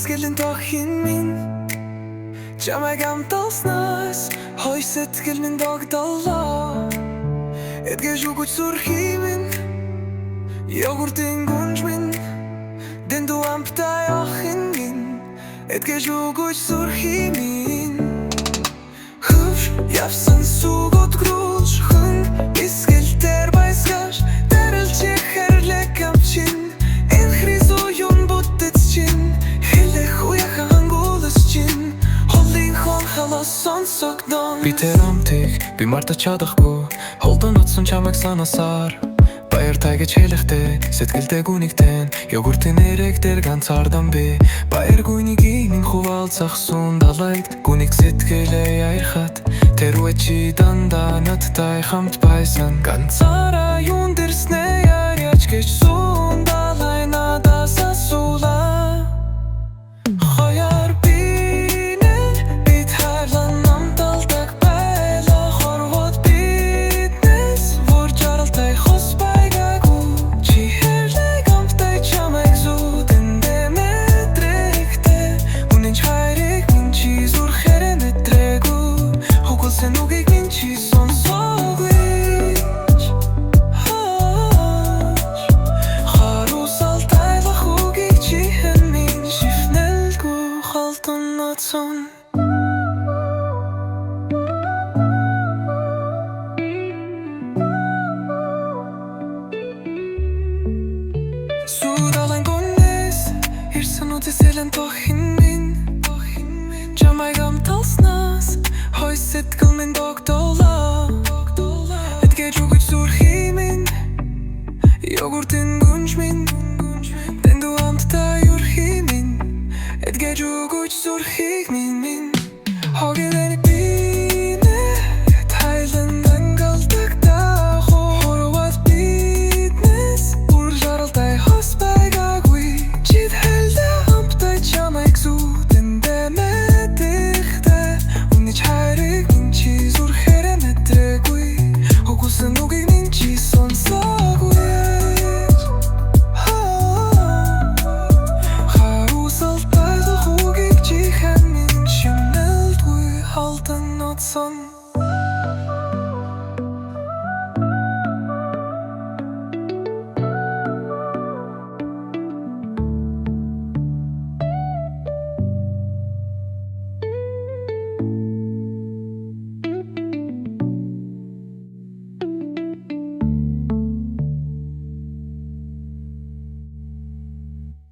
сэтгэлэн тохин минь чамайг амталснаас хой сэтгэл минь догдолоо эдгэж үгүйч сүрхий минь йогуртын гүнж минь дэндүү амтай охин минь эдгэж үгүйч сүрхий минь хөвш явсан сүгот грүүлж хүн эсгэлтэр баясгаш дарилчи хэрлэг амчин эн хризу юн бүтэц чин хэлэх уяхан хангулас чин холын хон халас сонсогдон би тэр амтыг би мартаж чадахгүй холдон утсан чамайг санасаар баяр таа гэж хэлэхдээ сэтгэлдээ гүнигтэн йогуртын нэрэг дээр ганцаардан би баяр гүнийг минь хуваалцах сун далайд гүнийг сэтгэлээ яархат тэр үечи дандаа надтай хамт байсан ганцаараа юун дэрснэ яаряч гэж сун далай надаас асуулаа хаяр бинэ бид хайлан намталдаг байла хорвот биднес вор жаралтай хос байгаагүй чи хэрлэг амтай чамайг зүдэндээ мэдрэгтэй үнэн хайрыг минь чи зүрхээрээ мэдрээгүй хугулсан үгийг минь чи сонсоогүй харуусалтай үгийг чи хэн минь шифнэлгүй халтон нацон Судалан гонес ирсэн үдэсэлэн тохин минь чамайг амталснаас хой сэтгэл минь догдолоо эдгэж үгүйч сүрхий минь йогуртын гүнж минь дэндүү амттай юрхий минь эдгэж үгүйч сүрхий минь хогийн